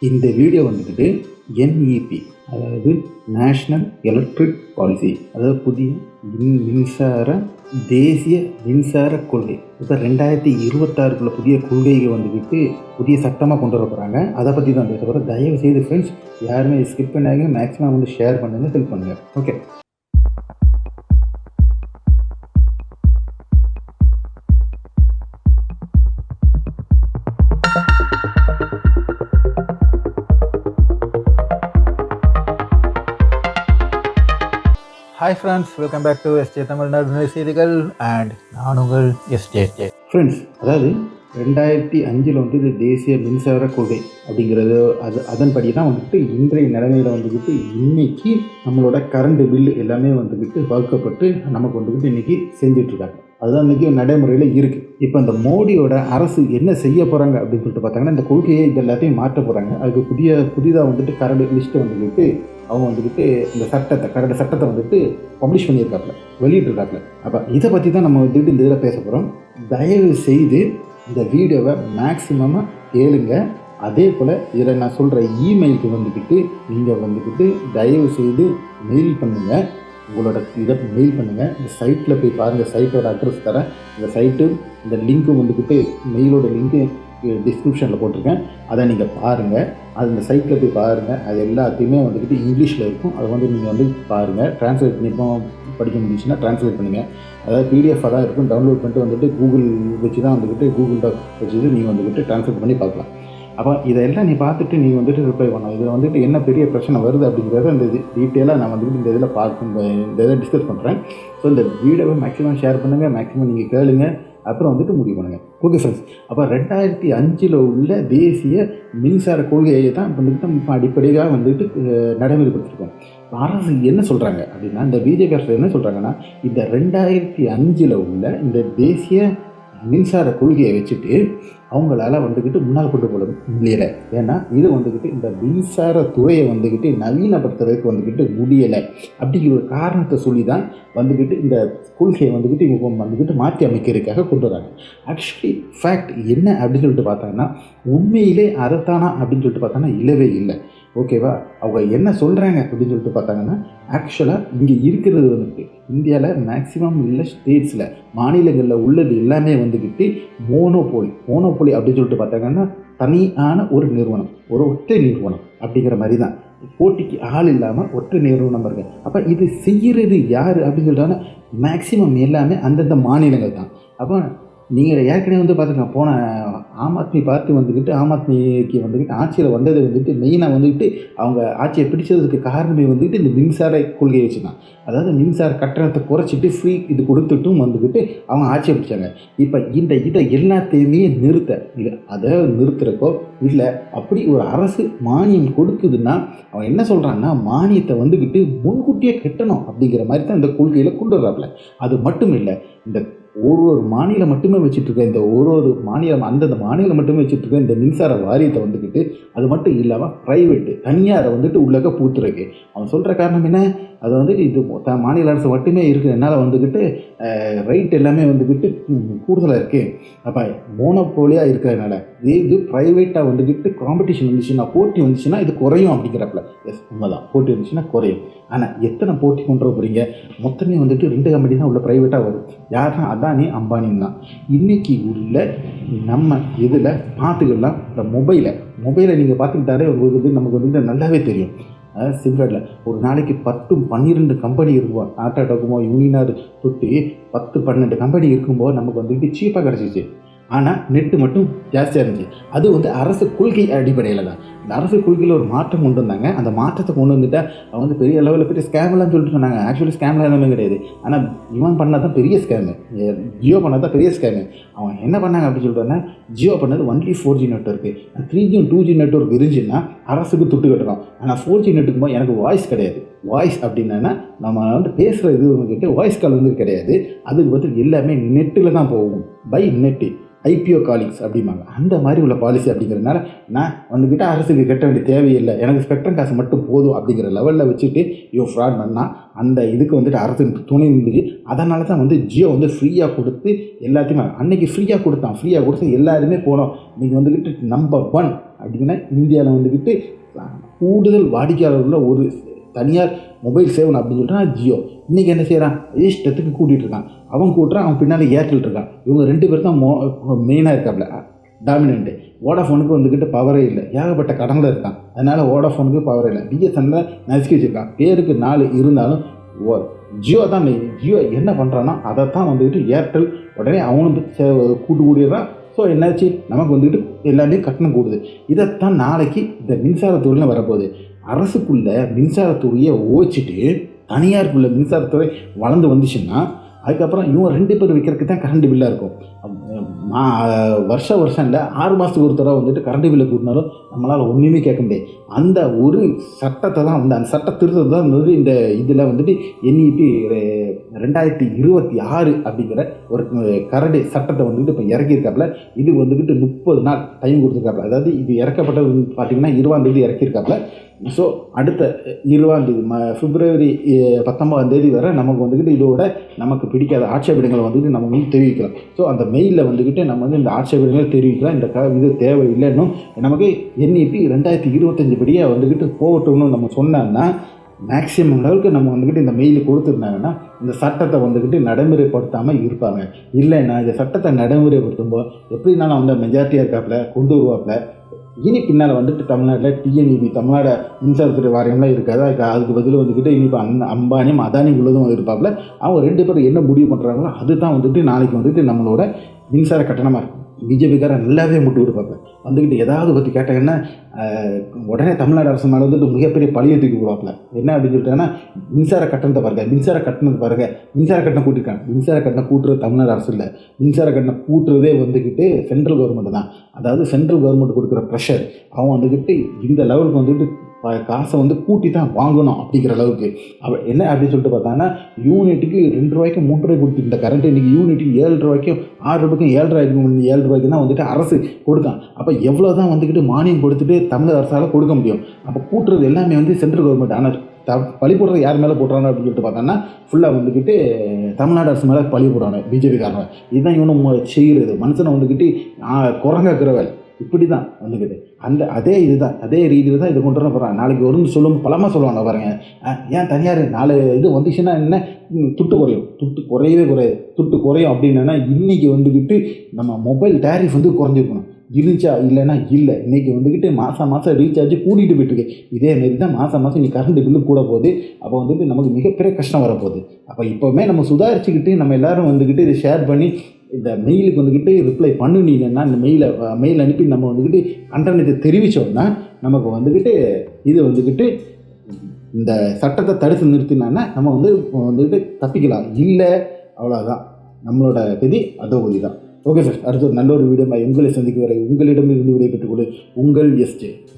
இந்த வீடியோ வந்துக்கிட்டு NEP, அதாவது நேஷ்னல் எலக்ட்ரிக் பாலிசி, அதாவது புதிய தேசிய மின்சார கொள்கை. இப்போ 2026 புதிய கொள்கையை வந்துக்கிட்டு புதிய சட்டமாக கொண்டு வர போகிறாங்க. அதை பற்றி தான் பேச போகிறோம். தயவு செய்து ஃப்ரெண்ட்ஸ் யாருமே ஸ்கிப் பண்ணாங்க, மேக்ஸிமம் வந்து ஷேர் பண்ணுங்கள், ஹெல்ப் பண்ணுங்கள். Okay, hi friends, welcome back to SJ Tamil Nadu செய்திகள் அண்ட் நான் உங்கள் SJ. ஃப்ரெண்ட்ஸ், அதாவது 2005 வந்து தேசிய மின்சார கொள்கை அப்படிங்கிறது அதன்படி தான் வந்துட்டு இன்றைய நிலைமையில் வந்துக்கிட்டு இன்றைக்கி நம்மளோட கரண்ட் பில்லு எல்லாமே வந்துக்கிட்டு வகுக்கப்பட்டு நமக்கு வந்துக்கிட்டு இன்றைக்கி செஞ்சிட்ருக்காங்க. அதுதான் இன்றைக்கி நடைமுறையில் இருக்குது. இப்போ இந்த மோடியோட அரசு என்ன செய்ய போகிறாங்க அப்படின்னு சொல்லிட்டு பார்த்தாங்கன்னா, இந்த கொள்கையை இது எல்லாத்தையும் மாற்ற போகிறாங்க. அதுக்கு புதிதாக வந்துட்டு கரண்ட் லிஸ்ட்டு வந்துக்கிட்டு அவங்க வந்துக்கிட்டு இந்த கரண்ட் சட்டத்தை வந்துட்டு பப்ளிஷ் பண்ணியிருக்காப்புல, வெளியிட்டிருக்காப்புல. அப்போ இதை பற்றி தான் நம்ம வந்துட்டு இந்த இதில் பேச போகிறோம். தயவு செய்து இந்த வீடியோவை மேக்ஸிமமாக கேளுங்க. அதே போல் இதில் நான் சொல்கிற இமெயிலுக்கு வந்துக்கிட்டு நீங்கள் வந்துக்கிட்டு தயவு செய்து மெயில் பண்ணுங்கள். உங்களோட இதை மெயில் பண்ணுங்கள். இந்த சைட்டில் போய் பாருங்கள், சைட்டோட அட்ரஸ் தரேன். இந்த சைட்டு இந்த லிங்க்கு வந்துக்கிட்டு மெயிலோட லிங்க்கு டிஸ்கிரிப்ஷனில் போட்டிருக்கேன். அதை நீங்கள் பாருங்கள். அது இந்த சைட்டில் போய் பாருங்கள். அது எல்லாத்தையுமே வந்துக்கிட்டு இங்கிலீஷில் இருக்கும். அதை வந்து நீங்கள் வந்து பாருங்கள். ட்ரான்ஸ்லேட் பண்ணி படிக்க முடிஞ்சுன்னா ட்ரான்ஸ்லேட் பண்ணுங்கள். அதாவது PDF தான் இருக்கும். டவுன்லோட் பண்ணிட்டு வந்துட்டு கூகுள் வச்சு தான் வந்துக்கிட்டு கூகுள் டாக் வச்சுட்டு நீங்கள் வந்துக்கிட்டு ட்ரான்ஸ்லேட் பண்ணி பார்க்கலாம். அப்போ இதெல்லாம் நீ பார்த்துட்டு நீங்கள் வந்துட்டு ரிப்ளை பண்ணணும். இதில் வந்துட்டு என்ன பெரிய பிரச்சனை வருது அப்படிங்கிறத இந்த டீட்டெயிலாக நான் வந்துட்டு இந்த இதில் இந்த இதை டிஸ்கஸ் பண்ணுறேன். ஸோ இந்த வீடியோவை மேக்ஸிமம் ஷேர் பண்ணுங்கள், மேக்ஸிமம் நீங்கள் கேளுங்க, அப்புறம் வந்துட்டு முடிவு பண்ணுங்கள். ஓகே ஃப்ரெண்ட்ஸ், அப்போ 2005 உள்ள தேசிய மின்சார கொள்கையை தான் வந்துட்டு நம்ம அடிப்படையாக வந்துட்டு நடைமுறைப்படுத்திருக்கோம். அரசு என்ன சொல்கிறாங்க அப்படின்னா, இந்த பிஜேபி அரசு என்ன சொல்கிறாங்கன்னா, இந்த 2005 உள்ள இந்த தேசிய மின்சார கொள்கையை வச்சுட்டு அவங்களால வந்துக்கிட்டு முன்னால் கொண்டு போக முடியலை. ஏன்னா இது வந்துக்கிட்டு இந்த மின்சார துறையை வந்துக்கிட்டு நவீனப்படுத்துறதுக்கு வந்துக்கிட்டு முடியலை அப்படிங்கிற ஒரு காரணத்தை சொல்லி தான் வந்துக்கிட்டு இந்த கொள்கையை வந்துக்கிட்டு இவங்க வந்துக்கிட்டு மாற்றி அமைக்கிறதுக்காக கொண்டு வராங்க. ஆக்சுவலி ஃபேக்ட் என்ன அப்படின்னு சொல்லிட்டு பார்த்தாங்கன்னா, உண்மையிலே அதைத்தானா அப்படின்னு சொல்லிட்டு பார்த்தாங்கன்னா இல்லவே இல்லை. ஓகேவா? அவங்க என்ன சொல்கிறாங்க அப்படின்னு சொல்லிட்டு பார்த்தாங்கன்னா, ஆக்சுவலாக இங்கே இருக்கிறது வந்துட்டு இந்தியாவில் மேக்ஸிமம் உள்ள ஸ்டேட்ஸில் மாநிலங்களில் உள்ளது எல்லாமே வந்துக்கிட்டு மோனோபோலி அப்படின்னு சொல்லிட்டு பார்த்தாங்கன்னா தனியான ஒரு நிறுவனம், ஒரு ஒற்றை நிறுவனம் அப்படிங்கிற மாதிரி தான். போட்டிக்கு ஆள் இல்லாமல் ஒற்றை நிறுவனம் இருக்குது. அப்போ இது செய்கிறது யார் அப்படின்னு சொல்லிட்டாங்கன்னா மேக்ஸிமம் எல்லாமே அந்தந்த மாநிலங்கள் தான். அப்போ நீங்கள் ஏற்கனவே வந்து பார்த்துக்கலாம், போன ஆம் ஆத்மி பார்ட்டி வந்துக்கிட்டு ஆம் ஆத்மிக்கு வந்துக்கிட்டு ஆட்சியில் வந்தது வந்துட்டு மெயினாக வந்துக்கிட்டு அவங்க ஆட்சியை பிடிச்சதுக்கு காரணமே வந்துக்கிட்டு இந்த மின்சார கொள்கையை வச்சு தான். அதாவது மின்சார கட்டணத்தை குறைச்சிட்டு ஃப்ரீ இது கொடுத்துட்டும் வந்துக்கிட்டு அவங்க ஆட்சியை பிடிச்சாங்க. இப்போ இதை எல்லாத்தையுமே அதை நிறுத்துறக்கோ இல்லை அப்படி ஒரு அரசு மானியம் கொடுக்குதுன்னா அவன் என்ன சொல்கிறான்னா, மானியத்தை வந்துக்கிட்டு முன்கூட்டியே கட்டணும் அப்படிங்கிற மாதிரி தான் இந்த கொள்கையில் கொண்டு வர்றாப்புல. அது மட்டும் இல்லை, இந்த ஒரு மாநிலம் மட்டுமே வச்சுட்ருக்க இந்த ஒரு மாநிலம் அந்தந்த மாநிலம் மட்டுமே வச்சுட்ருக்க இந்த மின்சார வாரியத்தை வந்துக்கிட்டு அது மட்டும் இல்லாமல் ப்ரைவேட்டு தனியாரை வந்துட்டு உள்ளக்க பூத்துருக்கு. அவன் சொல்கிற காரணம் என்ன, அது வந்துட்டு இது மாநில அரசு மட்டுமே இருக்குது, என்னால் வந்துக்கிட்டு ரைட் எல்லாமே வந்துக்கிட்டு கூடுதலாக இருக்குது. அப்போ மோனோபோலியாக இருக்கிறதுனால இது ப்ரைவேட்டாக வந்துக்கிட்டு காம்படிஷன் வந்துச்சுன்னா, போட்டி வந்துச்சுன்னா இது குறையும் அப்படிங்கிறப்பல. எஸ், உண்மைதான், போட்டி வந்துச்சுன்னா குறையும். ஆனால் எத்தனை போட்டி கொண்டு வர போகிறீங்க? மொத்தமே வந்துட்டு 2 கம்பெனி தான் உள்ள ப்ரைவேட்டாக வரும். யாருன்னா அதானி அம்பானின்னு தான். இன்றைக்கி உள்ள நம்ம இதில் பார்த்துக்கலாம். இந்த மொபைலை நீங்கள் பார்த்துக்கிட்டாலே ஒரு நமக்கு வந்துட்டு நல்லாவே தெரியும். சிம் கார்டில் ஒரு நாளைக்கு 10-12 கம்பெனி இருக்கும். டாடா டோகோமோ, யூனினார் தொட்டு 10-12 கம்பெனி இருக்கும்போது நமக்கு வந்துட்டு சீப்பாக கிடச்சிச்சு. ஆனால் நெட்டு மட்டும் ஜாஸ்தியாக இருந்துச்சு. அது வந்து அரசு கொள்கை அடிப்படையில் தான். இந்த அரசு கொள்கையில் ஒரு மாற்றம் கொண்டு வந்தாங்க. அந்த மாற்றத்தை கொண்டு வந்துட்டால் அவங்க வந்து பெரிய லெவலில் பெரிய ஸ்கேம்லாம் சொல்லிட்டு சொன்னாங்க. ஆக்சுவலி ஸ்கேம்லாம் எல்லாமே கிடையாது. ஆனால் இவன் பண்ணால் தான் பெரிய ஸ்கேமு, ஜியோ பண்ணால் தான் பெரிய ஸ்கேமு. அவன் என்ன பண்ணாங்க அப்படின்னு சொல்லிட்டோன்னா, ஜியோ பண்ணது only 4G network. 3G 2G network இருந்துச்சுன்னா அரசுக்கு துட்டு கட்டணும். ஆனால் 4G நெட்டுக்கு போது எனக்கு வாய்ஸ் கிடையாது. வாய்ஸ் அப்படின்னா நம்ம வந்து பேசுகிற இது வந்துட்டு வாய்ஸ் கால் வந்து கிடையாது. அதுக்கு பதில் எல்லாமே நெட்டில் தான் போகும், பை நெட்டு. ஐபிஓ காலிங்ஸ் அப்படிம்பாங்க. அந்த மாதிரி உள்ள பாலிசி அப்படிங்கிறதுனால நான் வந்துக்கிட்ட அரசுக்கு கட்ட வேண்டிய தேவையில்லை, எனக்கு ஸ்பெக்ட்ரம் காசு மட்டும் போதும் அப்படிங்கிற லெவலில் வச்சுட்டு ஃப்ராட் பண்ணால் அந்த இதுக்கு வந்துட்டு அரசுக்கு துணை இருந்துச்சு. அதனால தான் வந்து ஜியோ வந்து ஃப்ரீயாக கொடுத்து எல்லாத்தையுமே அன்றைக்கி ஃப்ரீயாக கொடுத்து எல்லாருமே போனோம். நீங்கள் வந்துக்கிட்டு நம்பர் 1 அப்படின்னா இந்தியாவில் வந்துக்கிட்டு கூடுதல் வாடிக்கையாளர்ல ஒரு தனியார் மொபைல் சேவன் அப்படின்னு சொல்லிட்டு ஜியோ. இன்றைக்கி என்ன செய்கிறான், இஷ்டத்துக்கு கூட்டிகிட்டு இருக்கான். அவன் கூட்டுறான், அவன் பின்னால் ஏர்டெல் இருக்கான். இவங்க 2 பேர் தான் மெயினாக இருக்காப்புல டாமினன்ட்டு. வோடாஃபோனுக்கு வந்துக்கிட்டு பவரே இல்லை, ஏகப்பட்ட கடனில் இருக்கான். அதனால் வோடாஃபோனுக்கு பவரே இல்லை. பிஎஸ்என்எல்ல நசுக்கி வச்சுருக்கான். பேருக்கு 4 இருந்தாலும் ஜியோ தான் மெயின். ஜியோ என்ன பண்ணுறான்னா அதை தான் வந்துக்கிட்டு ஏர்டெல் உடனே அவனுக்கு கூடிடுறான். ஸோ என்னாச்சு, நமக்கு வந்துக்கிட்டு எல்லாமே கட்டணம் கூடுது. இதைத்தான் நாளைக்கு இந்த மின்சாரத்துறையில் வரப்போகுது. அரசுக்குள்ளே மின்சாரத்துறையை ஓச்சிட்டு தனியாருக்குள்ளே மின்சாரத்துறை வளர்ந்து வந்துச்சுன்னா அதுக்கப்புறம் இவங்க 2 பேர் வைக்கிறதுக்கு தான் கரண்ட் பில்லாக இருக்கும். வருஷம் இல்லை 6 மாதத்துக்கு ஒரு தடவை வந்துட்டு கரண்ட் பில்லை கூட்டினாலும் நம்மளால் ஒன்றுமே கேட்க முடியாது. அந்த ஒரு சட்டத்தை தான் அந்த சட்ட திருத்தத்தை தான் வந்து இந்த இதில் வந்துட்டு NEP 2026 அப்படிங்கிற ஒரு கரண்ட் சட்டத்தை வந்துட்டு இப்போ இறக்கியிருக்காப்புல. இது வந்துக்கிட்டு 30 நாள் டைம் கொடுத்துருக்காப்புல. அதாவது இது இறக்கப்பட்டது பார்த்திங்கன்னா 20ஆம் தேதி இறக்கியிருக்காப்புல. ஸோ அடுத்த 20ஆம் தேதி பிப்ரவரி 19ஆம் தேதி வரை நமக்கு வந்துக்கிட்டு இதோட நமக்கு பிடிக்காத ஆட்சேபனைகளை வந்துட்டு நம்ம வந்து தெரிவிக்கலாம். ஸோ அந்த மெயிலில் வந்துக்கிட்டு நம்ம வந்து இந்த ஆட்சேபனைகளை தெரிவிக்கலாம். இந்த இது தேவையில்லைன்னு நமக்கு NEP 2025 படியே வந்துக்கிட்டு போகட்டும்னு நம்ம சொன்னோம்னா மேக்ஸிமம் லெவலுக்கு நம்ம வந்துக்கிட்டு இந்த மெயில் கொடுத்துருந்தாங்கன்னா இந்த சட்டத்தை வந்துக்கிட்டு நடைமுறைப்படுத்தாமல் இருப்பாங்க. இல்லைன்னா இந்த சட்டத்தை நடைமுறைப்படுத்தும்போது எப்படினாலும் அந்த மெஜாரிட்டியாக இருக்காப்புல கொண்டு வருவாப்புல. இனி பின்னால் வந்துட்டு தமிழ்நாட்டில் TNEB தமிழ்நாடு மின்சாரத்துறை வாரியம்லாம் இருக்காது. அதுக்கு பதில் வந்துக்கிட்டு இனி இப்போ அம்பானியும் அதானி உள்ளதும் இருப்பாப்புல. அவங்க 2 பேரும் என்ன முடிவு பண்ணுறாங்களோ அதுதான் வந்துட்டு நாளைக்கு வந்துட்டு நம்மளோட மின்சார கட்டணமாக இருக்கும். பிஜேபிக்காரன் நல்லாவே முட்டு கொடுப்பாங்க. வந்துக்கிட்டு ஏதாவது பற்றி கேட்டாங்கன்னா உடனே தமிழ்நாடு அரசு மேலே வந்துட்டு மிகப்பெரிய பழியை தூக்கி விடுவாப்பில். என்ன அப்படின்னு சொல்லிட்டாங்கன்னா மின்சார கட்டணத்தை பாருங்கள், மின்சார கட்டணம் கூட்டிருக்காங்க. மின்சார கட்டணம் கூட்டுறது தமிழ்நாடு அரசு இல்லை, மின்சார கட்டணம் கூட்டுறதே வந்துக்கிட்டு சென்ட்ரல் கவர்மெண்ட் தான். அதாவது சென்ட்ரல் கவர்மெண்ட் கொடுக்குற ப்ரெஷர் அவன் வந்துக்கிட்டு இந்த லெவலுக்கு வந்துட்டு காசை வந்து கூட்டி தான் வாங்கணும் அப்படிங்கிற அளவுக்கு. என்ன அப்படின்னு சொல்லிட்டு பார்த்தாங்கன்னா யூனிட்டுக்கு 2 ரூபாய்க்கு 3 ரூபாய்க்கு கொடுத்துருந்த கரண்ட் இன்றைக்கி யூனிட்டுக்கு 7 ரூபாய்க்கும் 6 ரூபாய்க்கும் 7 ரூபாய்க்கு தான் வந்துட்டு அரசு கொடுக்கான். அப்போ எவ்வளோ தான் வந்துக்கிட்டு மானியம் கொடுத்துட்டு தமிழக அரசால் கொடுக்க முடியும். அப்போ கூட்டுறது எல்லாமே வந்து சென்ட்ரல் கவர்மெண்ட். ஆனால் பழி போடுறது யார் மேலே போடுறாங்க அப்படின்னு சொல்லிட்டு பார்த்தோன்னா ஃபுல்லாக வந்துக்கிட்டு தமிழ்நாடு அரசு மேலே பழி போடுறாங்க பிஜேபிக்காரங்க. இதுதான் இவனும் செய்கிறது. மனுஷனை வந்துக்கிட்டு குரங்காக்குற வேலை இப்படி தான் வந்துக்கிட்டு அதே ரீதியில் தான் இது கொண்டு வர போகிறாங்க. நாளைக்கு ஒரு சொல்லும் பலமாக சொல்லுவாங்க பாருங்கள், ஏன் தனியார் 4 இது வந்துச்சுன்னா என்ன துட்டு குறையும் அப்படின்னா இன்றைக்கி வந்துக்கிட்டு நம்ம மொபைல் டேரிஃப் வந்து குறைஞ்சிருக்கணும். இருந்துச்சா இல்லைன்னா இல்லை. இன்றைக்கி வந்துக்கிட்டு மாதம் ரீசார்ஜ் கூட்டிகிட்டு போயிட்டுருக்கு. இதேமாரி தான் மாதம் நீ கரண்ட் பில்லு கூட போகுது. அப்போ வந்துட்டு நமக்கு மிகப்பெரிய கஷ்டம் வரப்போகுது. அப்போ இப்போவுமே நம்ம சுதாரிச்சுக்கிட்டு நம்ம எல்லோரும் வந்துக்கிட்டு இதை ஷேர் பண்ணி இந்த மெயிலுக்கு வந்துக்கிட்டு ரிப்ளை பண்ணினீங்கன்னா இந்த மெயில் அனுப்பி நம்ம வந்துக்கிட்டு கண்டனத்தை தெரிவித்தோம்னா நமக்கு வந்துக்கிட்டு இது வந்துக்கிட்டு இந்த சட்டத்தை தடுத்து நிறுத்தினான்னா நம்ம வந்துக்கிட்டு தப்பிக்கலாம். இல்லை அவ்வளோதான், நம்மளோட கதி அதோகதி தான். ஓகே சார், அடுத்த ஒரு நல்ல ஒரு வீடியோ உங்களை சந்திக்க வரை உங்களிடமிருந்து விடைபெற்றுக் கொண்டு உங்கள் SJ.